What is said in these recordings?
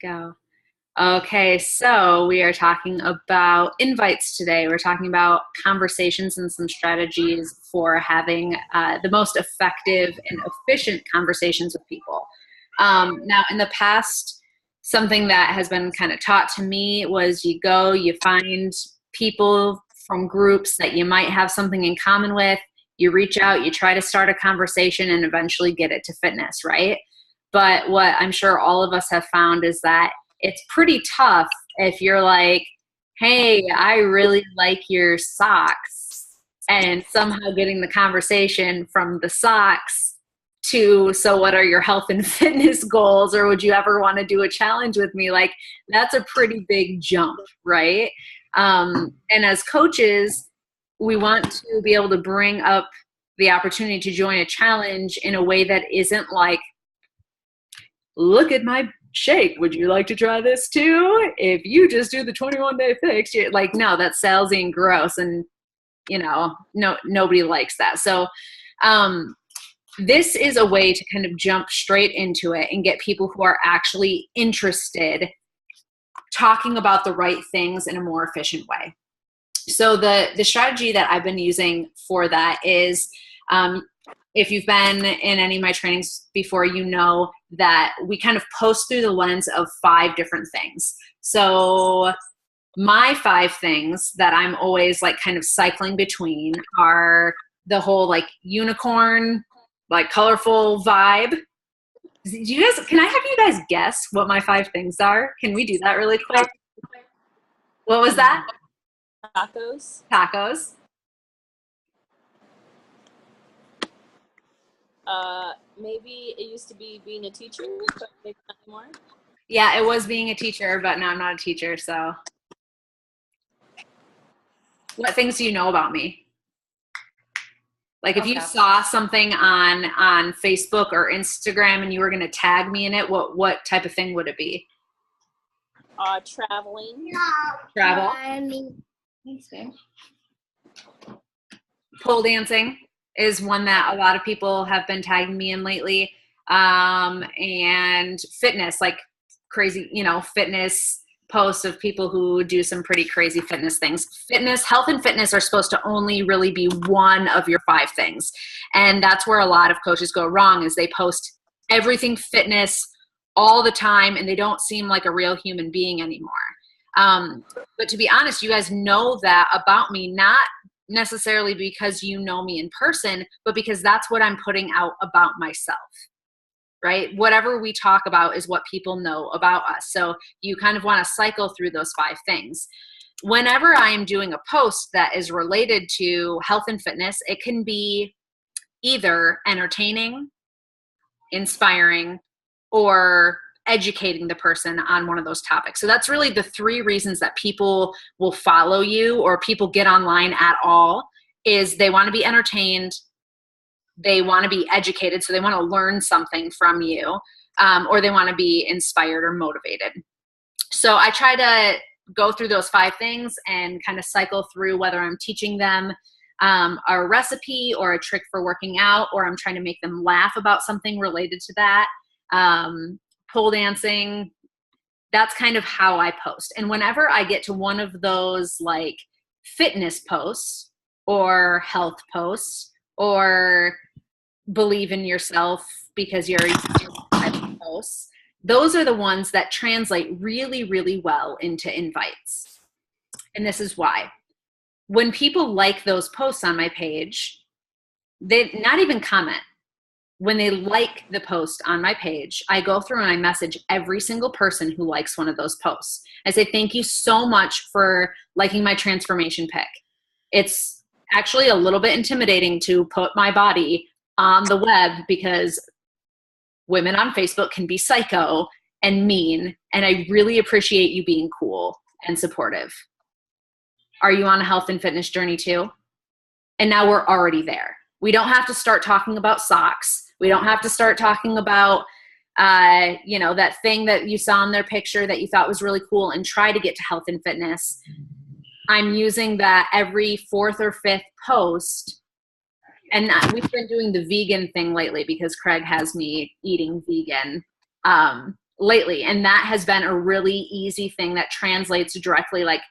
Go. Okay, so we are talking about invites today. We're talking about conversations and some strategies for having the most effective and efficient conversations with people. Now, in the past, something that has been kind of taught to me was you find people from groups that you might have something in common with, you reach out, you try to start a conversation and eventually get it to fitness, right? But what I'm sure all of us have found is that it's pretty tough if you're like, hey, I really like your socks, and somehow getting the conversation from the socks to, so what are your health and fitness goals, or would you ever want to do a challenge with me? Like, that's a pretty big jump, right? And as coaches, we want to be able to bring up the opportunity to join a challenge in a way that isn't like, look at my shake, would you like to try this too? If you just do the 21-day fix, you're like, no, that's salesy and gross, and nobody likes that. So this is a way to kind of jump straight into it and get people who are actually interested talking about the right things in a more efficient way. So the strategy that I've been using for that is, if you've been in any of my trainings before, you know that we kind of post through the lens of 5 different things. So my 5 things that I'm always like kind of cycling between are the whole like unicorn, like colorful vibe. Can I have you guys guess what my 5 things are? Can we do that really quick? What was that? Tacos. Tacos. Maybe it used to be being a teacher, but maybe not anymore. Yeah, it was being a teacher, but now I'm not a teacher, so. What things do you know about me? Like if you saw something on Facebook or Instagram and you were going to tag me in it, what type of thing would it be? Traveling. Travel. Pole dancing is one that a lot of people have been tagging me in lately. And fitness, like crazy, fitness posts of people who do some pretty crazy fitness things. Health and fitness are supposed to only really be one of your 5 things. And that's where a lot of coaches go wrong, is they post everything fitness all the time and they don't seem like a real human being anymore. But to be honest, you guys know that about me, not necessarily because you know me in person, but because that's what I'm putting out about myself, right? Whatever we talk about is what people know about us. So you kind of want to cycle through those 5 things. Whenever I am doing a post that is related to health and fitness, it can be either entertaining, inspiring, or educating the person on one of those topics. So that's really the 3 reasons that people will follow you or people get online at all, is they want to be entertained, they want to be educated, so they want to learn something from you, or they want to be inspired or motivated. So I try to go through those 5 things and kind of cycle through whether I'm teaching them a recipe or a trick for working out, or I'm trying to make them laugh about something related to that. Pole dancing, that's kind of how I post. And whenever I get to one of those like fitness posts or health posts or believe in yourself because you're type of posts, those are the ones that translate really, really well into invites. And this is why. When people like those posts on my page, they not even comment. When they like the post on my page, I go through and I message every single person who likes one of those posts. I say, thank you so much for liking my transformation pic. It's actually a little bit intimidating to put my body on the web because women on Facebook can be psycho and mean, and I really appreciate you being cool and supportive. Are you on a health and fitness journey too? And now we're already there. We don't have to start talking about socks. We don't have to start talking about, that thing that you saw in their picture that you thought was really cool and try to get to health and fitness. I'm using that every 4th or 5th post. And we've been doing the vegan thing lately because Craig has me eating vegan lately. And that has been a really easy thing that translates directly, like,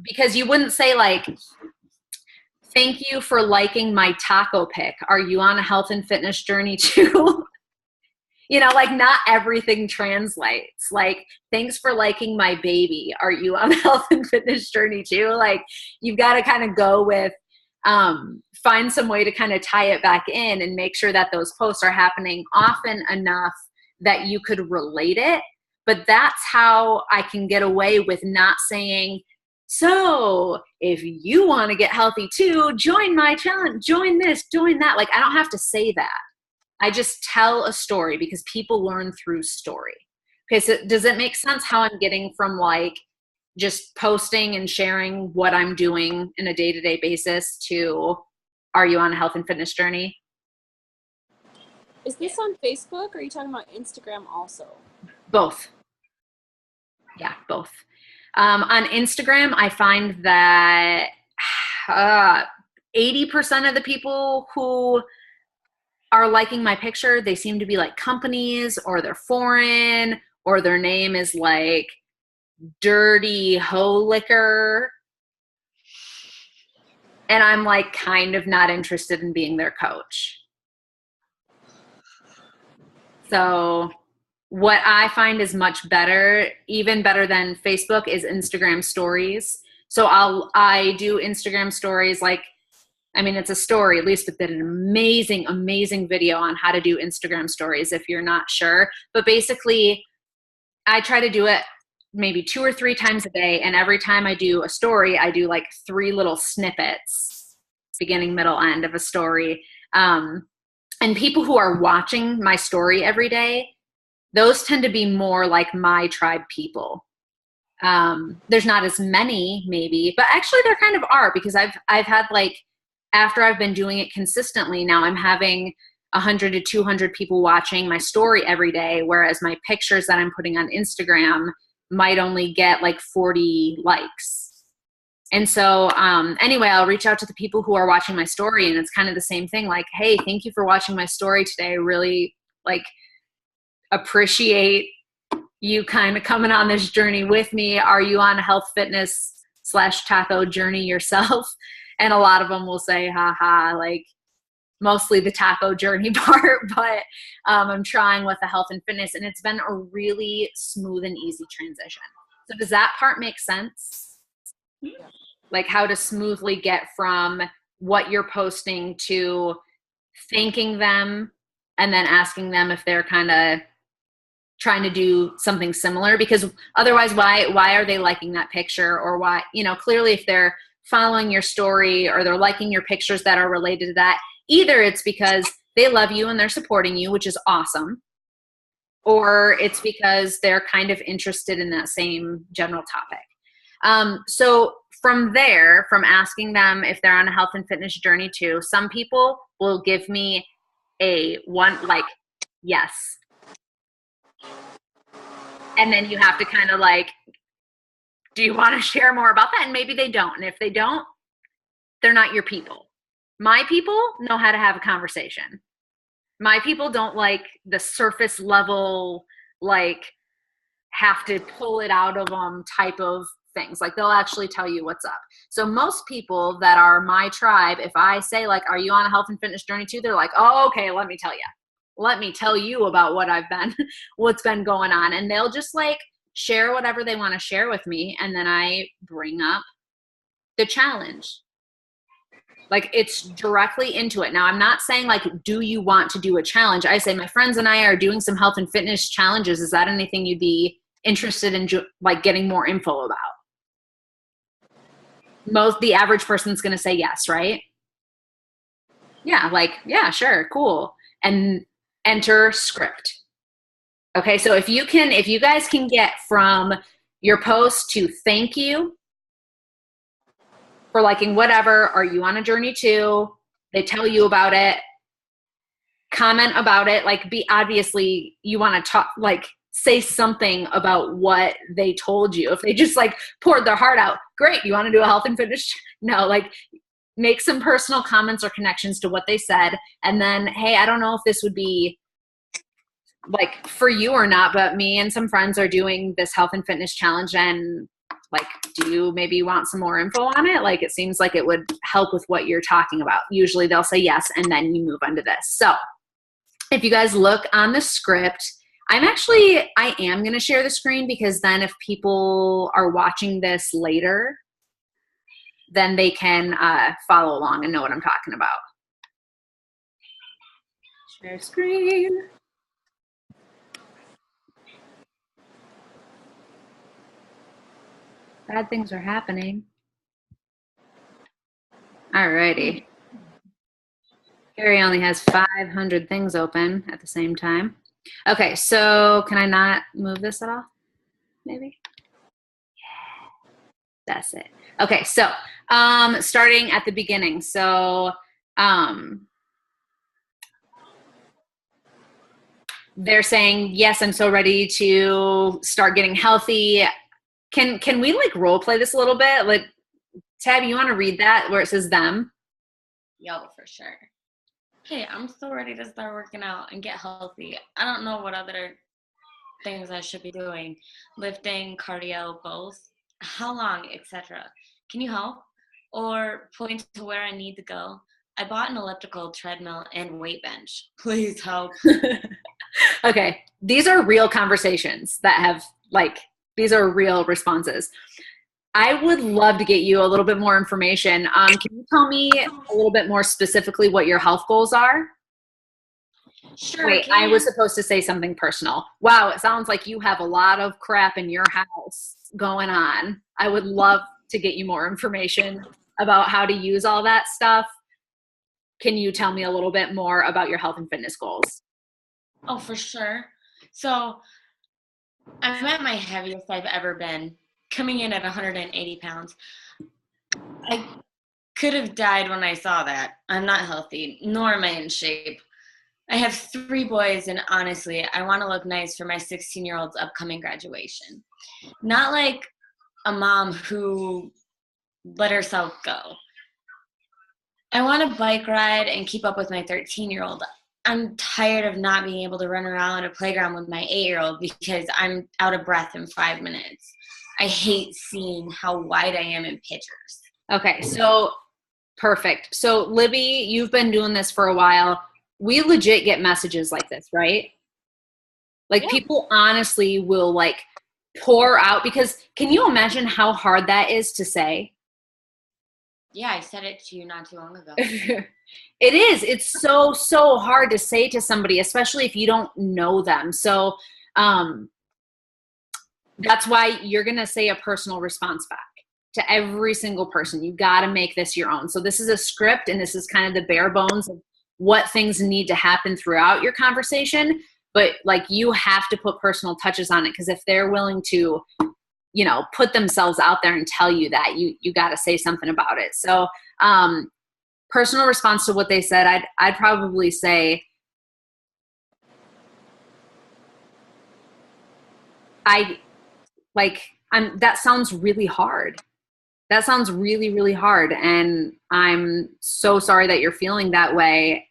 because you wouldn't say like, thank you for liking my taco pic. Are you on a health and fitness journey too? You know, like not everything translates. Like, thanks for liking my baby. Are you on a health and fitness journey too? Like, you've got to kind of go with, find some way to kind of tie it back in and make sure that those posts are happening often enough that you could relate it. But that's how I can get away with not saying, so if you want to get healthy too, join my challenge, join this, join that. Like, I don't have to say that. I just tell a story because people learn through story. Okay, so does it make sense how I'm getting from like just posting and sharing what I'm doing in a day-to-day basis to, are you on a health and fitness journey? Is this on Facebook or are you talking about Instagram also? Both. Yeah, both. On Instagram, I find that 80% of the people who are liking my picture, they seem to be like companies, or they're foreign, or their name is like Dirty Hoe Liquor. And I'm like kind of not interested in being their coach. So what I find is much better, even better than Facebook, is Instagram stories. So I do Instagram stories, like, I mean, it's a story. At least did an amazing, amazing video on how to do Instagram stories if you're not sure. But basically, I try to do it maybe 2 or 3 times a day. And every time I do a story, I do like 3 little snippets, beginning, middle, end of a story. And people who are watching my story every day, those tend to be more like my tribe people. There's not as many maybe, but actually there kind of are, because I've had like, after I've been doing it consistently, now I'm having 100 to 200 people watching my story every day, whereas my pictures that I'm putting on Instagram might only get like 40 likes. And so anyway, I'll reach out to the people who are watching my story, and it's kind of the same thing. Like, hey, thank you for watching my story today. I really like appreciate you kind of coming on this journey with me. Are you on a health fitness / taco journey yourself? And a lot of them will say, haha, like mostly the taco journey part, but I'm trying with the health and fitness, and it's been a really smooth and easy transition. So does that part make sense? Yeah. Like how to smoothly get from what you're posting to thanking them and then asking them if they're kind of trying to do something similar, because otherwise why are they liking that picture? Or why, you know, clearly if they're following your story or they're liking your pictures that are related to that, either it's because they love you and they're supporting you, which is awesome, or it's because they're kind of interested in that same general topic. So from there, from asking them if they're on a health and fitness journey too, some people will give me a one, like, yes. And then you have to kind of like, do you want to share more about that? And maybe they don't. And if they don't, they're not your people. My people know how to have a conversation. My people don't like the surface level, like have to pull it out of them type of things. Like they'll actually tell you what's up. So most people that are my tribe, if I say like, are you on a health and fitness journey too? They're like, oh, okay, let me tell you. Let me tell you about what's been going on. And they'll just like share whatever they want to share with me. And then I bring up the challenge. Like it's directly into it. Now I'm not saying like, do you want to do a challenge? I say my friends and I are doing some health and fitness challenges. Is that anything you'd be interested in like getting more info about? The average person's going to say yes, right? Yeah. Like, yeah, sure. Cool. And enter script. Okay. So if you guys can get from your post to thank you for liking whatever, are you on a journey too? They tell you about it, comment about it, like obviously you want to talk, like say something about what they told you. If they just like poured their heart out, great. You want to do a health and fitness? No, like make some personal comments or connections to what they said. And then, hey, I don't know if this would be like for you or not, but me and some friends are doing this health and fitness challenge, and like, do you maybe want some more info on it? Like, it seems like it would help with what you're talking about. Usually they'll say yes, and then you move on to this. So if you guys look on the script, I am going to share the screen, because then if people are watching this later, then they can follow along and know what I'm talking about. Share screen. Bad things are happening. Alrighty. Kerri only has 500 things open at the same time. Okay, so can I not move this at all? Maybe? Yeah, that's it. Okay, so starting at the beginning. So they're saying, yes, I'm so ready to start getting healthy. Can we like role play this a little bit? Like, Tab, you want to read that where it says them? Yo, for sure. Hey, I'm so ready to start working out and get healthy. I don't know what other things I should be doing. Lifting, cardio, both. How long, etc. Can you help? Or point to where I need to go. I bought an elliptical, treadmill, and weight bench. Please help. Okay, these are real conversations that have, like, these are real responses. I would love to get you a little bit more information. Can you tell me a little bit more specifically what your health goals are? Sure. Wait, I was supposed to say something personal. Wow, it sounds like you have a lot of crap in your house going on. I would love to get you more information about how to use all that stuff. Can you tell me a little bit more about your health and fitness goals? Oh, for sure. So I'm at my heaviest I've ever been, coming in at 180 pounds. I could have died when I saw that. I'm not healthy, nor am I in shape. I have 3 boys, and honestly, I want to look nice for my 16-year-old's upcoming graduation. Not like a mom who let herself go. I want to bike ride and keep up with my 13-year-old. I'm tired of not being able to run around a playground with my 8-year-old because I'm out of breath in 5 minutes. I hate seeing how wide I am in pictures. Okay, so perfect. So Libby, you've been doing this for a while. We legit get messages like this, right? Like, yeah. People honestly will like pour out, because can you imagine how hard that is to say? Yeah, I said it to you not too long ago. It is. It's so hard to say to somebody, especially if you don't know them. So that's why you're going to say a personal response back to every single person. You got to make this your own. So this is a script, and this is kind of the bare bones of what things need to happen throughout your conversation. But like, you have to put personal touches on it, because if they're willing to, you know, put themselves out there and tell you that, you got to say something about it. So personal response to what they said, I'd probably say, that sounds really hard. That sounds really, really hard. And I'm so sorry that you're feeling that way.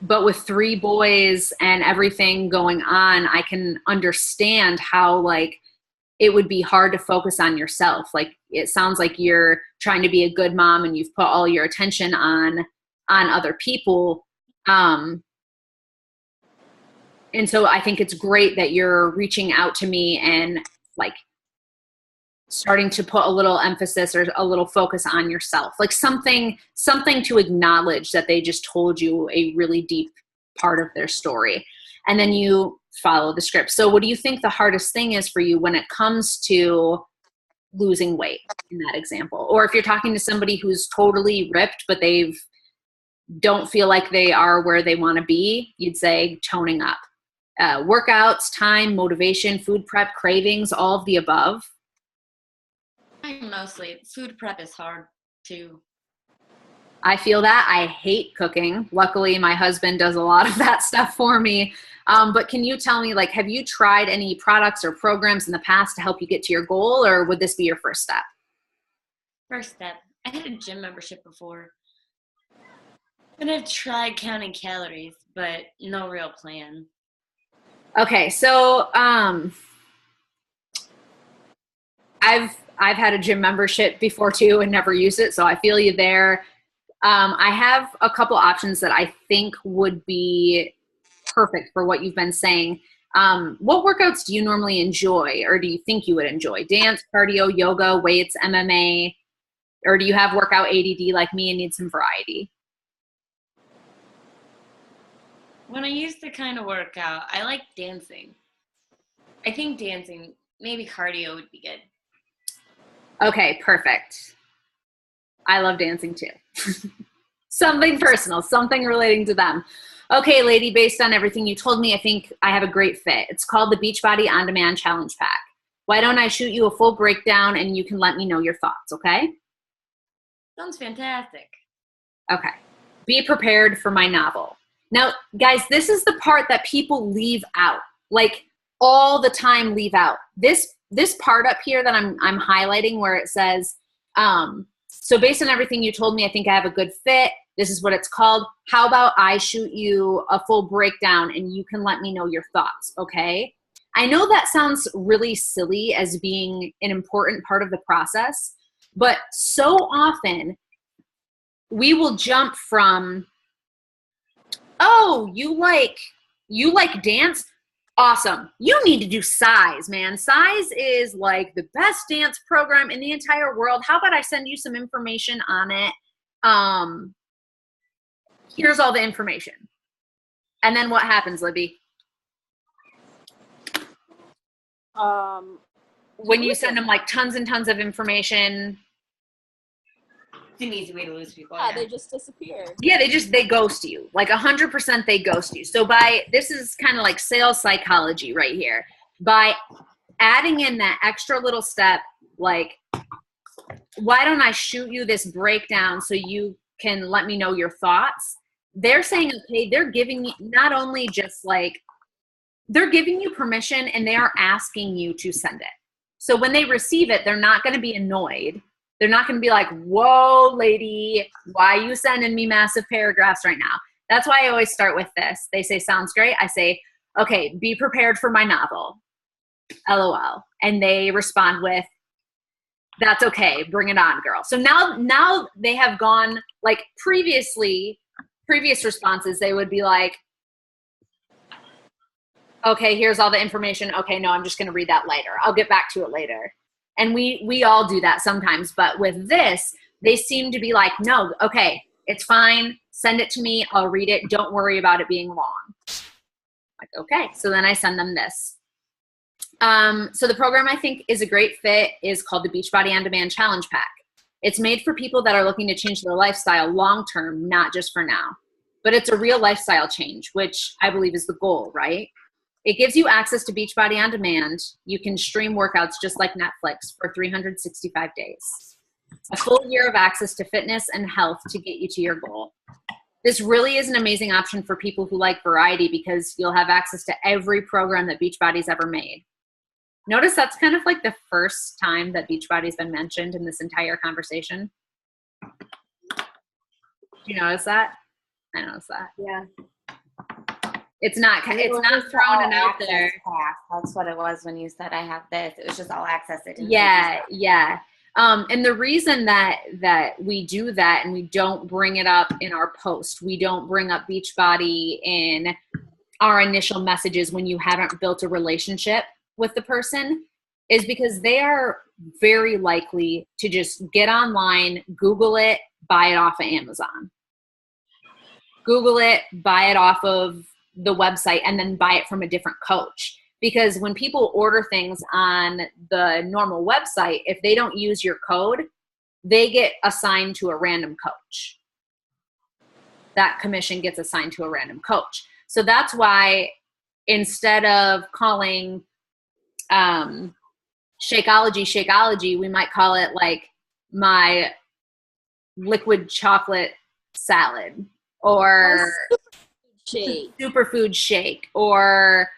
But with 3 boys and everything going on, I can understand how, like, it would be hard to focus on yourself. Like, it sounds like you're trying to be a good mom and you've put all your attention on other people. And so I think it's great that you're reaching out to me and like starting to put a little emphasis or a little focus on yourself, like something to acknowledge that they just told you a really deep part of their story. And then you follow the script. So what do you think the hardest thing is for you when it comes to losing weight in that example? Or if you're talking to somebody who's totally ripped, but don't feel like they are where they want to be, you'd say toning up. Workouts, time, motivation, food prep, cravings, all of the above. Mostly. Food prep is hard too. I feel that. I hate cooking. Luckily, my husband does a lot of that stuff for me. But can you tell me, like, have you tried any products or programs in the past to help you get to your goal, or would this be your first step? First step. I had a gym membership before. And I've tried counting calories, but no real plan. Okay, so I've had a gym membership before too and never used it, so I feel you there. I have a couple options that I think would be perfect for what you've been saying. What workouts do you normally enjoy, or do you think you would enjoy? Dance, cardio, yoga, weights, MMA, or do you have workout ADD like me and need some variety? When I used to kind of work out, I like dancing. I think dancing, maybe cardio would be good. Okay, perfect. I love dancing too. Something personal, something relating to them. Okay, lady, based on everything you told me, I think I have a great fit. It's called the Beachbody On Demand Challenge Pack. Why don't I shoot you a full breakdown and you can let me know your thoughts, okay? Sounds fantastic. Okay. Be prepared for my novel. Now, guys, this is the part that people leave out, like all the time leave out. This part up here that I'm highlighting where it says, so based on everything you told me, I think I have a good fit. This is what it's called. How about I shoot you a full breakdown and you can let me know your thoughts, okay? I know that sounds really silly as being an important part of the process, but so often we will jump from, oh, you like dance? Awesome. You need to do Size, man. Size is like the best dance program in the entire world. How about I send you some information on it? Here's all the information. And then what happens, Libby? When you send them like tons and tons of information. It's an easy way to lose people. Yeah, they just disappear. Yeah, they ghost you. Like 100% they ghost you. So this is kind of like sales psychology right here. By adding in that extra little step, like, why don't I shoot you this breakdown so you can let me know your thoughts? They're saying, okay, they're giving you not only just like, they're giving you permission and they are asking you to send it. So when they receive it, they're not going to be annoyed. They're not going to be like, whoa, lady, why are you sending me massive paragraphs right now? That's why I always start with this. They say, sounds great. I say, okay, be prepared for my novel. LOL. And they respond with, that's okay. Bring it on, girl. So now they have gone, like previous responses, they would be like, okay, here's all the information. Okay, no, I'm just going to read that later. I'll get back to it later. And we all do that sometimes. But with this, they seem to be like, no, okay, it's fine. Send it to me. I'll read it. Don't worry about it being long. Like, okay. So then I send them this. So the program I think is a great fit is called the Beachbody On Demand Challenge Pack. It's made for people that are looking to change their lifestyle long-term, not just for now. But it's a real lifestyle change, which I believe is the goal, right? It gives you access to Beachbody On Demand. You can stream workouts just like Netflix for 365 days. A full year of access to fitness and health to get you to your goal. This really is an amazing option for people who like variety because you'll have access to every program that Beachbody's ever made. Notice that's kind of like the first time that Beachbody's been mentioned in this entire conversation. Do you notice that? I noticed that. Yeah. It's not thrown it out there. Pack. That's what it was when you said I have this. It was just all access. Yeah. And the reason that we do that and we don't bring it up in our post, we don't bring up Beachbody in our initial messages when you haven't built a relationship with the person, is because they are very likely to just get online, Google it, buy it off of Amazon. Google it, buy it off of the website, and then buy it from a different coach. Because when people order things on the normal website, if they don't use your code, they get assigned to a random coach. That commission gets assigned to a random coach. So that's why instead of calling Shakeology, we might call it like my liquid chocolate salad or superfood shake or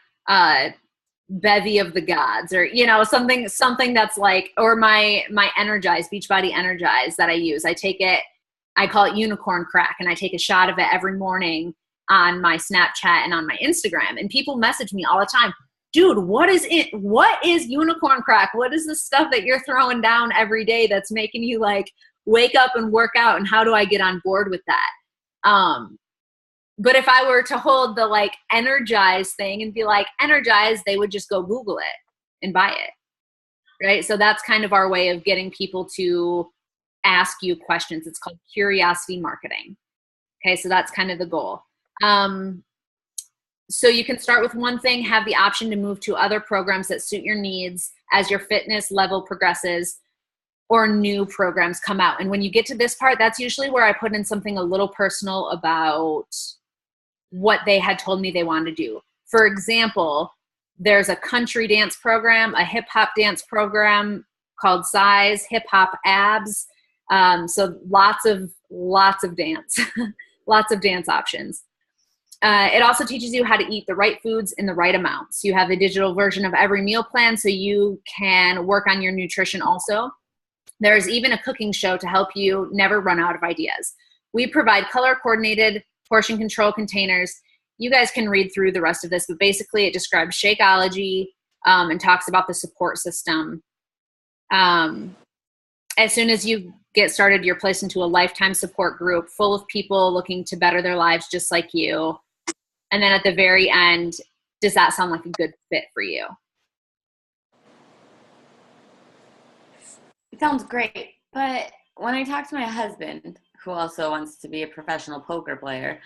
bevy of the gods, or something that's like, or my Energize, Beachbody Energize that I use. I take it I call it unicorn crack, and I take a shot of it every morning on my Snapchat and on my Instagram. And people message me all the time, dude, what is it? What is unicorn crack? What is the stuff that you're throwing down every day that's making you like wake up and work out? And how do I get on board with that? But if I were to hold the like energize thing and be like energize, they would just go Google it and buy it. Right. So that's kind of our way of getting people to ask you questions. It's called curiosity marketing. Okay. So that's kind of the goal. So you can start with one thing, have the option to move to other programs that suit your needs as your fitness level progresses or new programs come out. And when you get to this part, that's usually where I put in something a little personal about what they had told me they wanted to do. For example, there's a country dance program, a hip hop dance program called Size, Hip Hop Abs. So lots of dance, lots of dance options. It also teaches you how to eat the right foods in the right amounts. You have a digital version of every meal plan so you can work on your nutrition also. There's even a cooking show to help you never run out of ideas. We provide color-coordinated portion control containers. You guys can read through the rest of this, but basically it describes Shakeology and talks about the support system. As soon as you get started, you're placed into a lifetime support group full of people looking to better their lives just like you. And then at the very end, does that sound like a good fit for you? It sounds great. But when I talk to my husband, who also wants to be a professional poker player,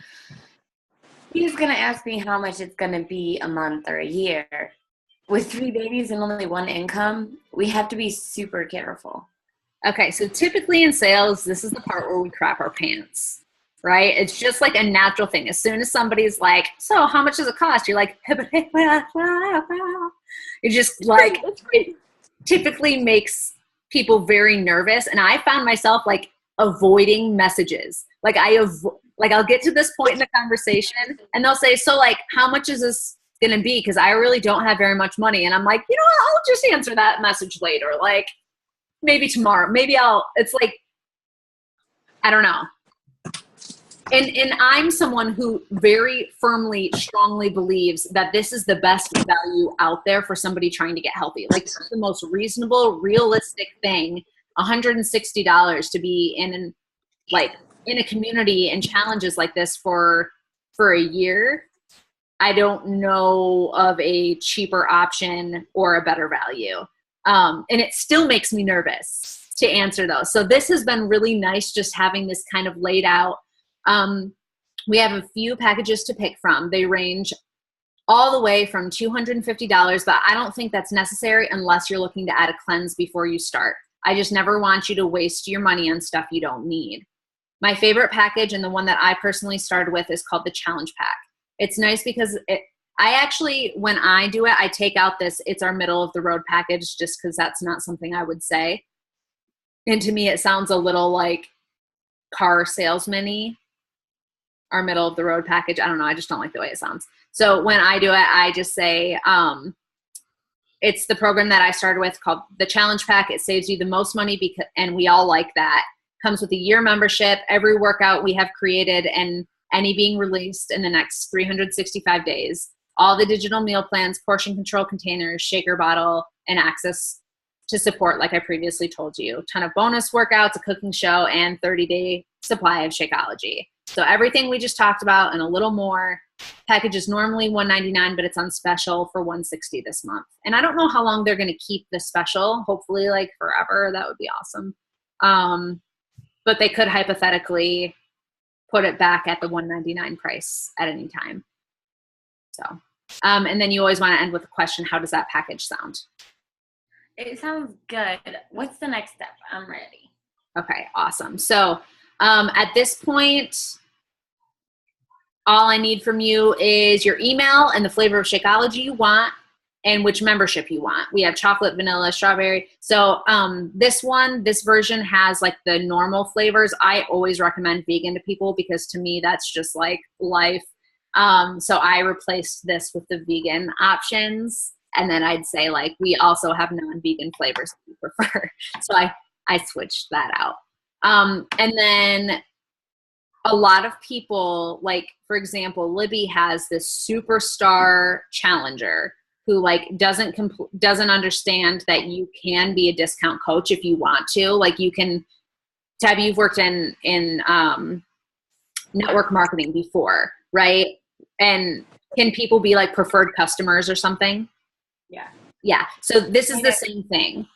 he's going to ask me how much it's going to be a month or a year. With 3 babies and only 1 income, we have to be super careful. Okay, so typically in sales, this is the part where we crap our pants, right? It's just like a natural thing. As soon as somebody's like, so how much does it cost? You're like, it just like, it typically makes people very nervous. And I found myself like avoiding messages. Like I'll get to this point in the conversation and they'll say, so like, how much is this going to be? Because I really don't have very much money. And I'm like, you know what? I'll just answer that message later. Like, maybe tomorrow, it's like, I don't know. And I'm someone who very firmly, strongly believes that this is the best value out there for somebody trying to get healthy. Like it's the most reasonable, realistic thing, $160 to be in a community and challenges like this for a year. I don't know of a cheaper option or a better value. And it still makes me nervous to answer those. So this has been really nice just having this kind of laid out. We have a few packages to pick from. They range all the way from $250, but I don't think that's necessary unless you're looking to add a cleanse before you start. I just never want you to waste your money on stuff you don't need. My favorite package and the one that I personally started with is called the Challenge Pack. It's nice because I actually, when I do it, I take out this, it's our middle of the road package just because that's not something I would say. And to me, it sounds a little like car salesman-y, our middle of the road package. I don't know. I just don't like the way it sounds. So when I do it, I just say, it's the program that I started with called the Challenge Pack. It saves you the most money and we all like that. Comes with a year membership, every workout we have created and any being released in the next 365 days. All the digital meal plans, portion control containers, shaker bottle, and access to support, like I previously told you. Ton of bonus workouts, a cooking show, and 30-day supply of Shakeology. So everything we just talked about and a little more. Package is normally $199, but it's on special for $160 this month. And I don't know how long they're going to keep the special. Hopefully, like forever. That would be awesome. But they could hypothetically put it back at the $199 price at any time. So, and then you always want to end with a question. How does that package sound? It sounds good. What's the next step? I'm ready. Okay, awesome. So at this point, all I need from you is your email and the flavor of Shakeology you want and which membership you want. We have chocolate, vanilla, strawberry. So this version has like the normal flavors. I always recommend vegan to people because to me, that's just like life. So I replaced this with the vegan options. And then I'd say like, we also have non-vegan flavors if you prefer. So I switched that out. And then a lot of people, like, for example, Libby has this superstar challenger who like doesn't understand that you can be a discount coach if you want to. Like you can, Tab, you've worked in network marketing before, right? And can people be like preferred customers or something? Yeah. Yeah. So this is the same thing.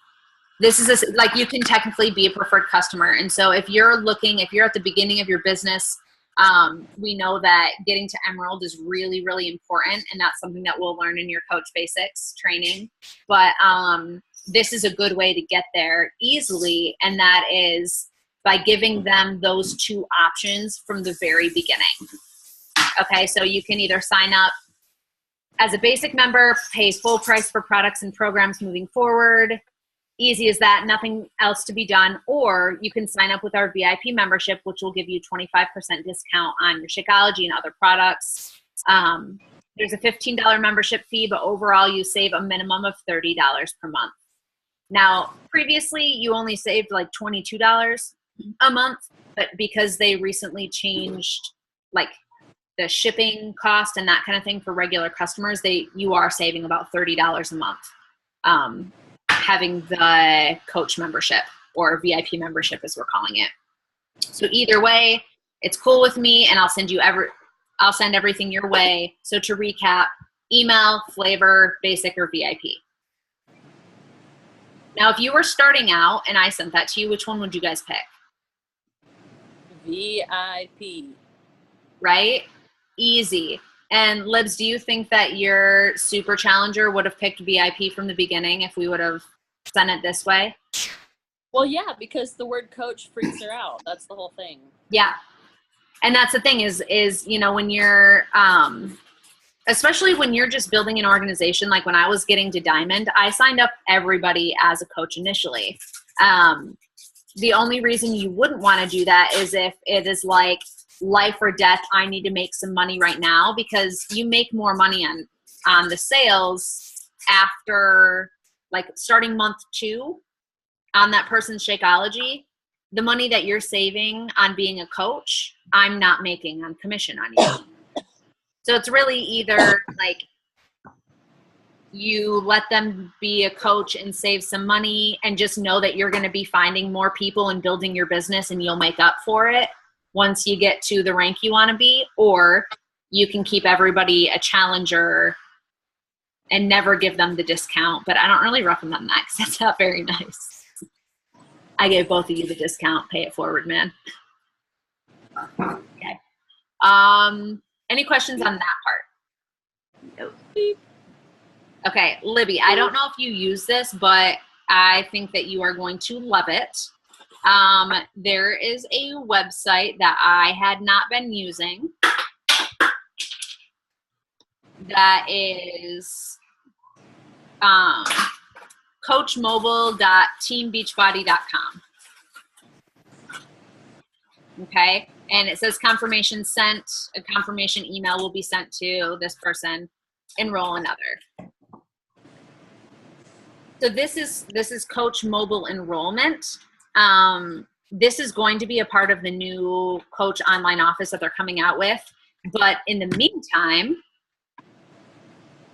This is like you can technically be a preferred customer. And so if you're at the beginning of your business, we know that getting to Emerald is really, really important. And that's something that we'll learn in your Coach Basics training. But this is a good way to get there easily. And that is by giving them those two options from the very beginning. Okay, so you can either sign up as a basic member, pays full price for products and programs moving forward. Easy as that, nothing else to be done. Or you can sign up with our VIP membership, which will give you 25% discount on your Shakeology and other products. There's a $15 membership fee, but overall you save a minimum of $30 per month. Now, previously you only saved like $22 a month, but because they recently changed like the shipping cost and that kind of thing for regular customers, you are saving about $30 a month having the coach membership or VIP membership as we're calling it. So either way, it's cool with me, and I'll send everything your way. So to recap, email, flavor, basic, or VIP. Now, if you were starting out and I sent that to you, which one would you guys pick? VIP. Right? Easy. And Libs, do you think that your super challenger would have picked VIP from the beginning if we would have sent it this way? Well, yeah, because the word coach freaks her out. That's the whole thing. Yeah. And that's the thing is, you know, when you're, especially when you're just building an organization, like when I was getting to Diamond, I signed up everybody as a coach initially. The only reason you wouldn't want to do that is if it is like life or death, I need to make some money right now, because you make more money on the sales after like starting month 2 on that person's Shakeology. The money that you're saving on being a coach, I'm not making on commission on you. So it's really either like you let them be a coach and save some money and just know that you're going to be finding more people and building your business and you'll make up for it once you get to the rank you want to be, or you can keep everybody a challenger and never give them the discount. But I don't really recommend that because that's not very nice. I gave both of you the discount. Pay it forward, man. Okay. Any questions on that part? Nope. Okay, Libby, I don't know if you use this, but I think that you are going to love it. There is a website that I had not been using that is coachmobile.teambeachbody.com. Okay, and it says confirmation sent. A confirmation email will be sent to this person. Enroll another. So this is Coach Mobile enrollment. This is going to be a part of the new Coach online office that they're coming out with. But in the meantime,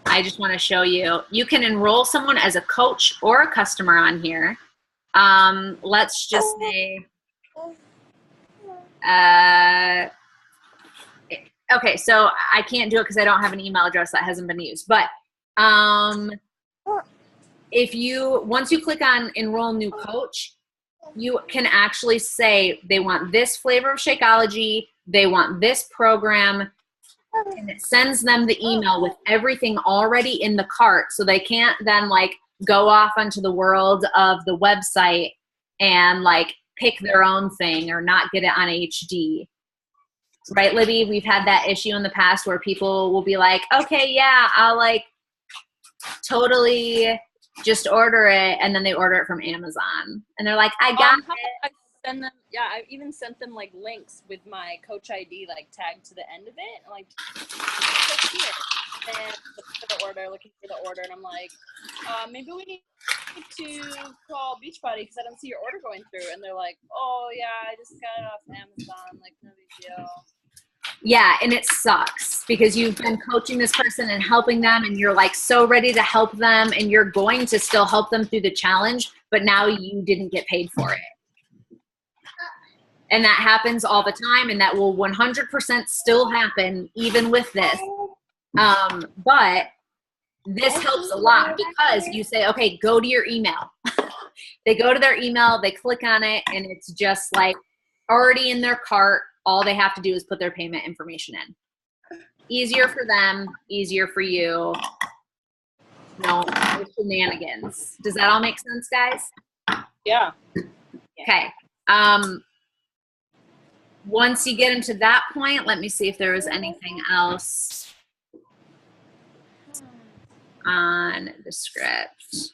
I just want to show you, you can enroll someone as a coach or a customer on here. Let's just say, okay, so I can't do it because I don't have an email address that hasn't been used. But once you click on enroll new coach, you can actually say they want this flavor of Shakeology, they want this program, and it sends them the email with everything already in the cart, so they can't then like go off onto the world of the website and like pick their own thing or not get it on HD. Right, Libby? We've had that issue in the past where people will be like, okay, yeah, I'll like totally just order it, and then they order it from Amazon and they're like, I got it. I send them, yeah, I even sent them like links with my coach ID like tagged to the end of it, and like click here and looking for the order, and I'm like, maybe we need to call Beachbody because I don't see your order going through. And they're like, oh, yeah, I just got it off Amazon. Like, no big deal. Yeah, and it sucks because you've been coaching this person and helping them, and you're like so ready to help them, and you're going to still help them through the challenge, but now you didn't get paid for it. And that happens all the time, and that will 100% still happen even with this. But this helps a lot because you say, okay, go to your email. They go to their email, they click on it, and it's just like already in their cart. All they have to do is put their payment information in. Easier for them, easier for you. No shenanigans. Does that all make sense, guys? Yeah. Okay. Once you get into that point, let me see if there was anything else on the script.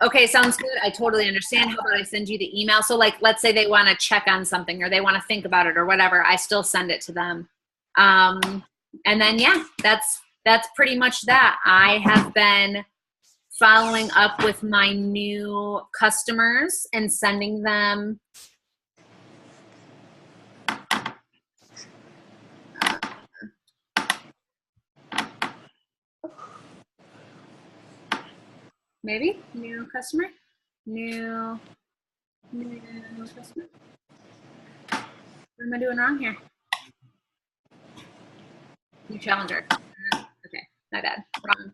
Okay, sounds good. I totally understand. How about I send you the email? So like, let's say they want to check on something or they want to think about it or whatever. I still send it to them. And then, yeah, that's pretty much that. I have been following up with my new customers and sending them maybe new customer, new customer. What am I doing wrong here? New challenger. Okay, my bad. Wrong.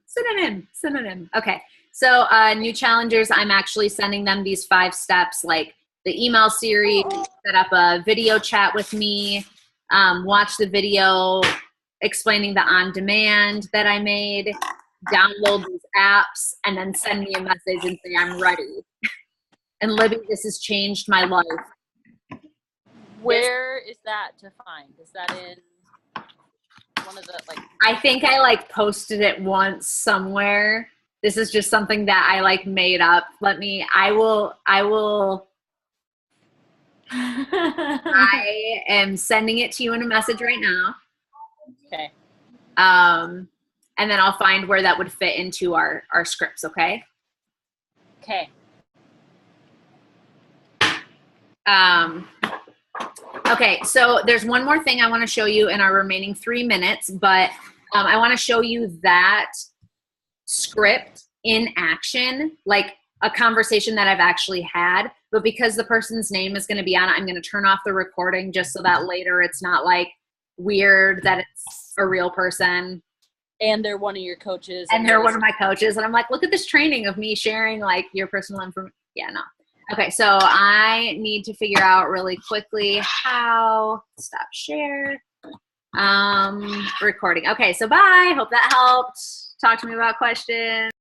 Synonym. Okay. So new challengers, I'm actually sending them these 5 steps, like the email series, set up a video chat with me, watch the video explaining the on-demand that I made, download these apps, and then send me a message and say, I'm ready. And Libby, this has changed my life. Where is that to find? Is that in one of the, like? I think I like posted it once somewhere. This is just something that I like made up. I am sending it to you in a message right now. Okay. And then I'll find where that would fit into our scripts, okay? Okay. Okay, so there's one more thing I want to show you in our remaining 3 minutes, but I want to show you that script in action, like a conversation that I've actually had, but because the person's name is going to be on it, I'm going to turn off the recording just so that later it's not like weird that it's a real person. And they're one of your coaches. And they're one of my coaches. And I'm like, look at this training of me sharing like your personal information. Yeah, no. Okay, so I need to figure out really quickly how, stop share, recording. Okay, so bye. Hope that helped. Talk to me about questions.